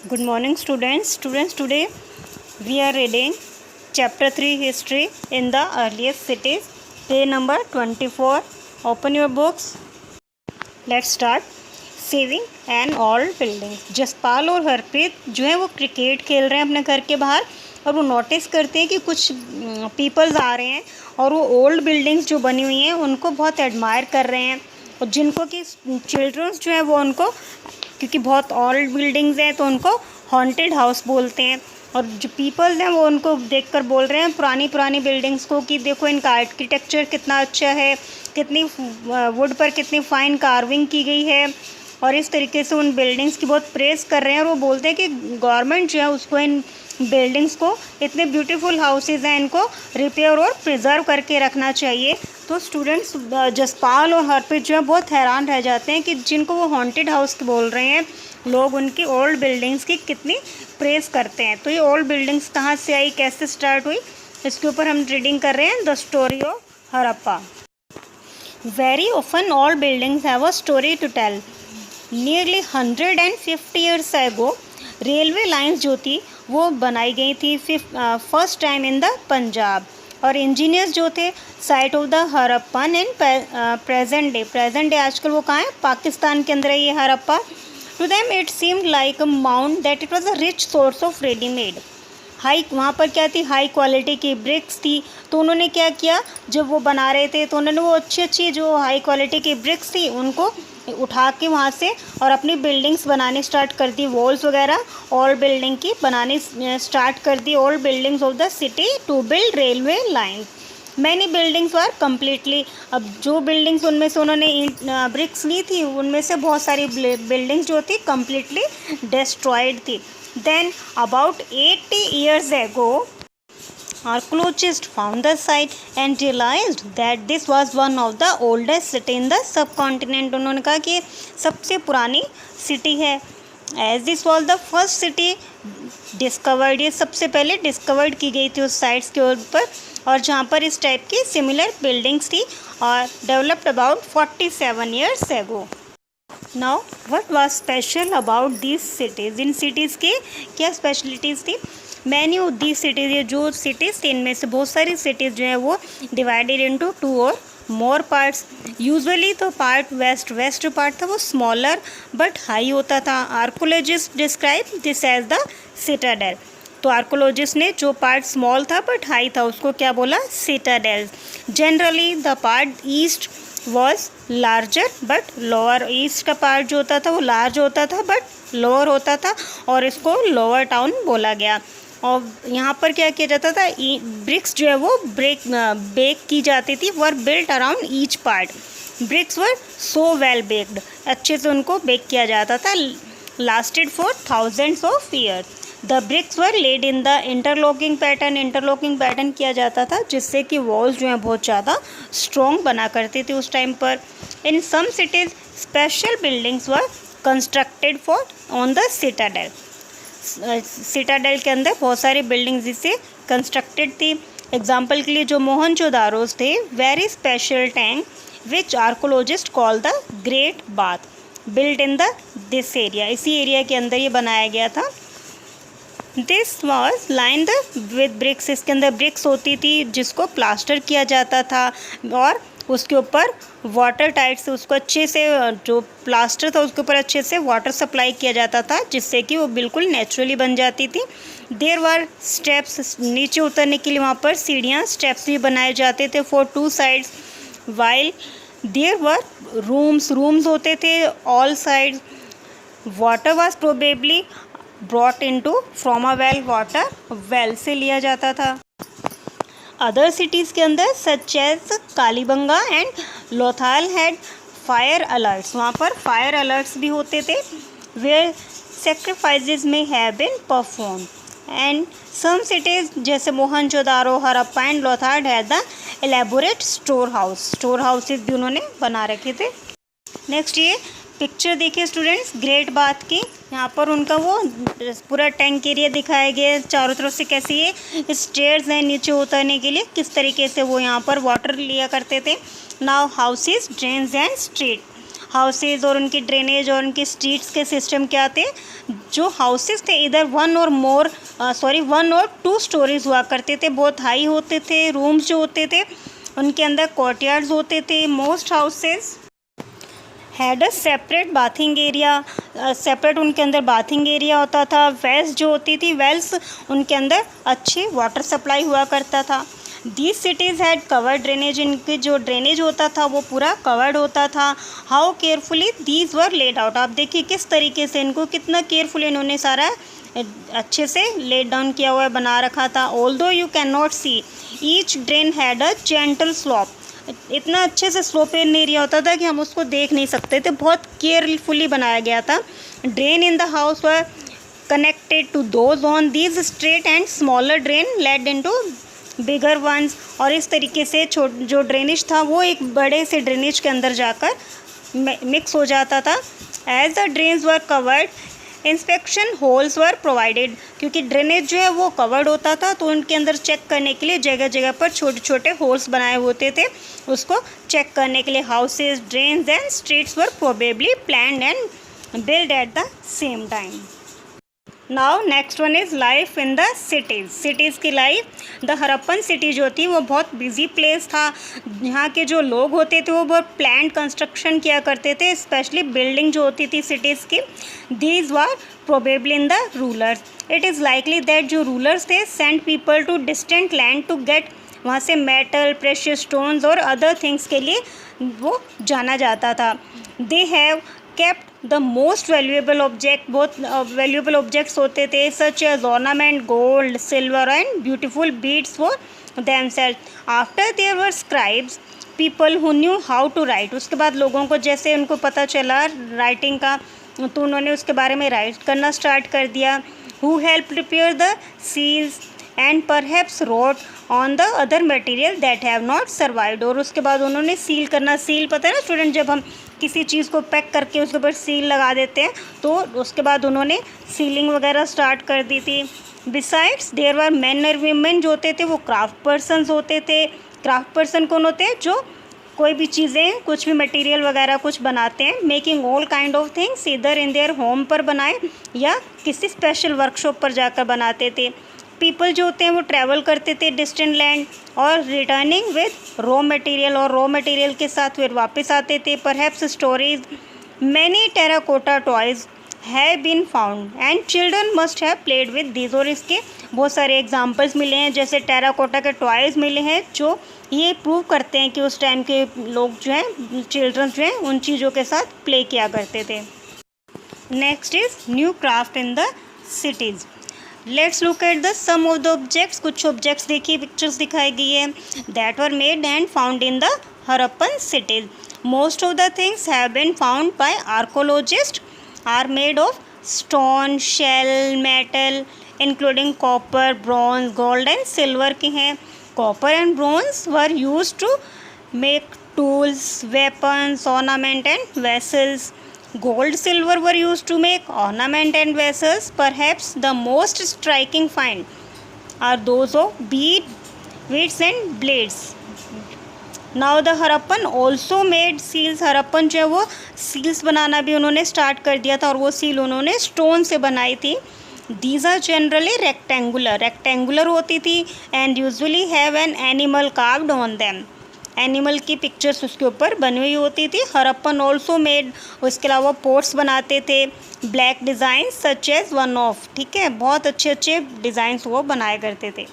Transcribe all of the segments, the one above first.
Good morning, students. Today we are reading Chapter 3 History in the Earliest Cities, page number 24. Open your books. Let's start. Saving an old building. Jaspal और हरप्रीत जो है वो cricket खेल रहे हैं अपने घर के बाहर और वो नोटिस करते हैं कि कुछ पीपल्स आ रहे हैं और वो ओल्ड बिल्डिंग्स जो बनी हुई हैं उनको बहुत एडमायर कर रहे हैं और जिनको कि चिल्ड्रंस जो है वो उनको, क्योंकि बहुत ओल्ड बिल्डिंग्स हैं तो उनको हॉन्टेड हाउस बोलते हैं। और जो पीपल्स हैं वो उनको देखकर बोल रहे हैं पुरानी बिल्डिंग्स को कि देखो इनका आर्किटेक्चर कितना अच्छा है, कितनी वुड पर कितनी फ़ाइन कार्विंग की गई है और इस तरीके से उन बिल्डिंग्स की बहुत प्रेस कर रहे हैं। और वो बोलते हैं कि गवर्नमेंट जो है उसको इन बिल्डिंग्स को, इतने ब्यूटीफुल हाउसेस हैं, इनको रिपेयर और प्रिजर्व करके रखना चाहिए। तो स्टूडेंट्स जसपाल और हरप्रीत जो है बहुत हैरान रह जाते हैं कि जिनको वो हॉन्टेड हाउस बोल रहे हैं लोग, उनकी ओल्ड बिल्डिंग्स की कितनी प्रेस करते हैं। तो ये ओल्ड बिल्डिंग्स कहाँ से आई, कैसे स्टार्ट हुई, इसके ऊपर हम रीडिंग कर रहे हैं the story of Harappa. Very often old buildings have a story to tell. Nearly 150 years ago railway lines जो थी वो बनाई गई थी first time in the Punjab. और इंजीनियर्स जो थे site of the Harappan in present day आजकल वो कहाँ है, पाकिस्तान के अंदर है ये Harappa. To them it seemed like a mount that it was a rich source of readymade. वहाँ पर क्या थी, हाई क्वालिटी की ब्रिक्स थी। तो उन्होंने क्या किया, जब वो बना रहे थे तो उन्होंने वो अच्छी जो हाई क्वालिटी की ब्रिक्स थी उनको उठा के वहाँ से और अपनी बिल्डिंग्स बनानी स्टार्ट कर दी, वॉल्स वगैरह ओल्ड बिल्डिंग की बनानी स्टार्ट कर दी। Old buildings of the city to build railway line. Many buildings were completely, अब जो बिल्डिंग्स उनमें से उन्होंने ब्रिक्स ली थी उनमें से बहुत सारी बिल्डिंग्स जो थी कम्प्लीटली डिस्ट्रॉयड थी। Then about 80 years ago archaeologists found the site and realized that this was one of the oldest city in the subcontinent। उन्होंने कहा कि सबसे पुरानी सिटी है। As this was the first city discovered, ये सबसे पहले डिस्कवर्ड की गई थी उस साइट्स के ऊपर और जहाँ पर इस टाइप की सिमिलर बिल्डिंग्स थी और developed about 47 years ago। Now what was special about this cities, in cities के क्या स्पेशलिटीज़ थी। मैनी ऑफ दिस सिटीज़, ये जो सिटीज़ थी इनमें से बहुत सारी सिटीज़ जो है वो डिवाइडेड इनटू 2 और मोर पार्ट्स। यूजुअली तो पार्ट वेस्ट पार्ट था वो स्मॉलर बट हाई होता था। Archaeologist describe this as the citadel. तो आर्कोलॉजिस्ट ने जो पार्ट स्मॉल था बट हाई था उसको क्या बोला, citadel. Generally the part east was larger but lower, east का पार्ट जो होता था वो लार्ज होता था बट लोअर होता था और इसको लोअर टाउन बोला गया। और यहाँ पर क्या किया जाता था, ब्रिक्स जो है वो बेक की जाती थी, were built around each part. Bricks were so well baked, अच्छे से उनको बेक किया जाता था। Lasted for thousands of years. The bricks were laid in the interlocking pattern किया जाता था जिससे कि वॉल्स जो हैं बहुत ज़्यादा स्ट्रॉन्ग बना करती थी उस टाइम पर। In some cities special buildings were constructed for on the citadel. Citadel के अंदर बहुत सारी बिल्डिंग्स इससे कंस्ट्रक्टेड थी। एग्जाम्पल के लिए जो मोहनजोदारोस थे, very special tank which archaeologist call the great bath, built in the this area, इसी एरिया के अंदर ये बनाया गया था। This was lined with bricks, इसके अंदर ब्रिक्स होती थी जिसको प्लास्टर किया जाता था और उसके ऊपर वाटर टाइट से उसको अच्छे से, जो प्लास्टर था उसके ऊपर अच्छे से वाटर सप्लाई किया जाता था जिससे कि वो बिल्कुल नेचुरली बन जाती थी। देयर वर स्टेप्स, नीचे उतरने के लिए वहाँ पर सीढ़ियाँ स्टेप्स भी बनाए जाते थे for 2 sides। While there were rooms होते थे all side. Water was probably brought into from a well, water well से लिया जाता था। अदर सिटीज़ के अंदर such as Kalibanga and Lothal had fire altars, वहाँ पर फायर अलर्ट्स भी होते थे। Where sacrifices may have been perform. And some cities जैसे Mohenjodaro, Harappa and Lothal had the elaborate store houses भी उन्होंने बना रखे थे। नेक्स्ट ये पिक्चर देखिए स्टूडेंट्स ग्रेट बाथ की, यहाँ पर उनका वो पूरा टैंक एरिया दिखाया गया है, चारों तरफ से कैसे ये स्टेयर्स हैं नीचे उतरने के लिए, किस तरीके से वो यहाँ पर वाटर लिया करते थे। Now houses, drains and street. Houses और उनकी ड्रेनेज और उनकी स्ट्रीट्स के सिस्टम क्या थे, जो हाउसेज थे इधर वन और टू स्टोरीज हुआ करते थे, बहुत हाई होते थे। रूम्स जो होते थे उनके अंदर कोर्टयार्ड्स होते थे। Most houses had a separate bathing area, separate उनके अंदर बाथिंग एरिया होता था। वेल्स जो होती थी, वेल्स उनके अंदर अच्छी वाटर सप्लाई हुआ करता था। These cities had covered drainage, इनके जो ड्रेनेज होता था वो पूरा कवर्ड होता था। How carefully these were laid out, आप देखिए किस तरीके से इनको कितना केयरफुली इन्होंने सारा अच्छे से लेड डाउन किया हुआ है, बना रखा था। Although you can not see each drain had a gentle slope, इतना अच्छे से स्लोपेन एरिया होता था कि हम उसको देख नहीं सकते थे, बहुत केयरफुली बनाया गया था। Drain in the house were connected to those on these street and smaller drain led into bigger ones, और इस तरीके से जो ड्रेनेज था वो एक बड़े से ड्रेनेज के अंदर जाकर मिक्स हो जाता था। As the drains were covered inspection holes were provided, क्योंकि ड्रेनेज जो है वो कवर्ड होता था तो उनके अंदर चेक करने के लिए जगह जगह पर छोटे छोटे होल्स बनाए होते थे, उसको चेक करने के लिए। Houses, drains and streets were probably planned and build at the same time. Now next one is life in the cities, cities की लाइफ। द हरप्पन सिटी जो थी वो बहुत बिजी प्लेस था। यहाँ के जो लोग होते थे वो बहुत प्लान्ड कंस्ट्रक्शन किया करते थे, स्पेशली बिल्डिंग जो होती थी सिटीज़ की। These were probably in the rulers, it is likely that जो रूलर्स थे send people to distant land to get, वहाँ से मेटल, प्रेशियस स्टोन्स और अदर थिंग्स के लिए वो जाना जाता था। They have kept the most valuable object, बहुत वैल्यूएबल ऑब्जेक्ट्स होते थे, such as ornament, gold, silver and beautiful beads for themselves. After there were scribes people who knew how to right, उसके बाद लोगों को जैसे उनको पता चला राइटिंग का तो उन्होंने उसके बारे में राइट करना स्टार्ट कर दिया। Who help prepare the seals and perhaps wrote on the other material that have not survived, और उसके बाद उन्होंने सील करना, सील पता है ना स्टूडेंट, जब हम किसी चीज़ को पैक करके उसके ऊपर सील लगा देते हैं तो उसके बाद उन्होंने सीलिंग वगैरह स्टार्ट कर दी थी। बिसाइड्स देयर वर मैन और वीमेन जो होते थे वो क्राफ्ट पर्सनस होते थे। क्राफ्ट पर्सन कौन होते हैं, जो कोई भी चीज़ें, कुछ भी मटेरियल वगैरह कुछ बनाते हैं। Making all kind of things, इधर इन देयर होम पर बनाए या किसी स्पेशल वर्कशॉप पर जाकर बनाते थे। पीपल जो होते हैं वो ट्रैवल करते थे डिस्टेंट लैंड और रिटर्निंग विद रॉ मटेरियल, और रॉ मटेरियल के साथ फिर वापस आते थे। Perhaps stories many terracotta toys have been found and children must have played with these, और इसके बहुत सारे एग्जांपल्स मिले हैं, जैसे टेराकोटा के टॉयज़ मिले हैं जो ये प्रूव करते हैं कि उस टाइम के लोग जो हैं, चिल्ड्रन जो हैं, उन चीज़ों के साथ प्ले किया करते थे। Next is new craft in the cities. Let's look at the some of the objects, कुछ ऑब्जेक्ट्स देखिए, पिक्चर्स दिखाई गई है, that were made and found in the Harappan cities. Most of the things have been found by archaeologist are made of stone, shell, metal including copper, bronze, gold and silver के हैं। Copper and bronze were use to make tools, weapons, ornament and vessels. Gold, silver were used to make ornament and vessels. Perhaps the most striking find are those of beads and blades. Now the Harappan also made seals. Harappan जो है वो seals बनाना भी उन्होंने start कर दिया था, और वो सील उन्होंने स्टोन से बनाई थी. These are generally rectangular होती थी and usually have an animal carved on them. Animal की पिक्चर्स उसके ऊपर बनी हुई होती थी. हरप्पन ऑल्सो मेड, उसके अलावा पोर्ट्स बनाते थे. Black design such as one of, ठीक है, बहुत अच्छे अच्छे डिज़ाइंस वो बनाया करते थे.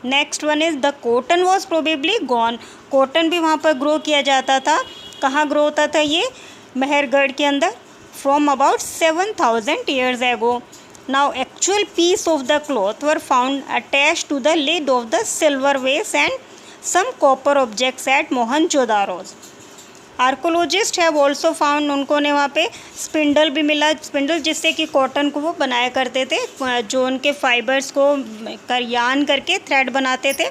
Next one is the cotton was probably gone. Cotton भी वहाँ पर ग्रो किया जाता था. कहाँ ग्रो होता था ये? मेहरगढ़ के अंदर, from about 7000 years ago. Now actual piece of the cloth were found attach to the lid of the silver vase and some copper objects at Mohenjo-daro. Archaeologist have also found, उनको ने वहाँ पे spindle भी मिला, spindle जिससे कि cotton को वो बनाया करते थे, जो उनके फाइबर्स को यान करके थ्रेड बनाते थे.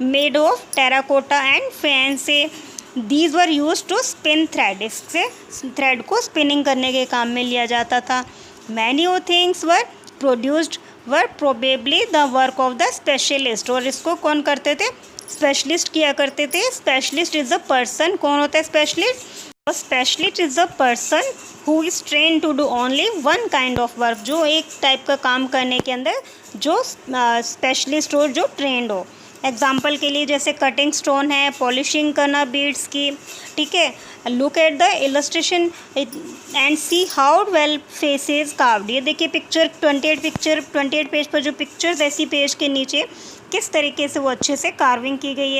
Made of terracotta and faience से. These were use to spin thread, इससे थ्रेड को स्पिनिंग करने के काम में लिया जाता था. Many of things were produced were probably the work of the specialist, और इसको कौन करते थे? स्पेशलिस्ट किया करते थे. Specialist is a person. कौन होता है specialist? Specialist is a person who is train to do only one kind of work, जो एक टाइप का काम करने के अंदर जो स्पेशलिस्ट हो, जो ट्रेंड हो। एग्जाम्पल के लिए जैसे कटिंग स्टोन है, पॉलिशिंग करना बीड्स की, ठीक है। Look at the illustration and see how well faces carved. ये देखिए पिक्चर 28 पेज पर जो पिक्चर्स ऐसी पेज के नीचे किस तरीके से वो अच्छे से कार्विंग की गई है,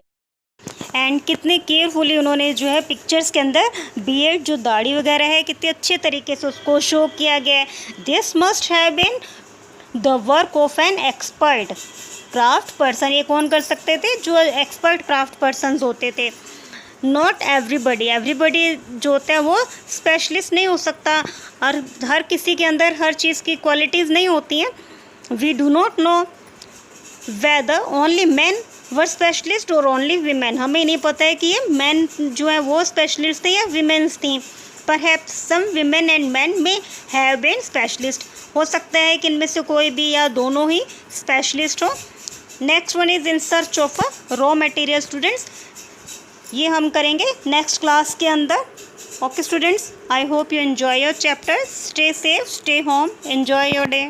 एंड कितने केयरफुली उन्होंने जो है पिक्चर्स के अंदर बियर्ड, जो दाढ़ी वगैरह है, कितने अच्छे तरीके से उसको शो किया गया है। This must have been the work of an expert craft person. ये कौन कर सकते थे? जो एक्सपर्ट क्राफ्ट पर्सन होते थे। नॉट एवरीबडी जो होता है वो स्पेशलिस्ट नहीं हो सकता, और हर किसी के अंदर हर चीज़ की क्वालिटीज़ नहीं होती हैं। We do not know whether only man were specialist और ओनली वीमेन। हमें नहीं पता है कि ये मैन जो है वो स्पेशलिस्ट थे या वीमेंस थी। Perhaps some women and man may have been specialist. हो सकता है कि इनमें से कोई भी या दोनों ही स्पेशलिस्ट हो। Next one is in search of a raw material students. ये हम करेंगे नेक्स्ट क्लास के अंदर। Okay students, I hope you enjoy your chapter. Stay safe, stay home, enjoy your day.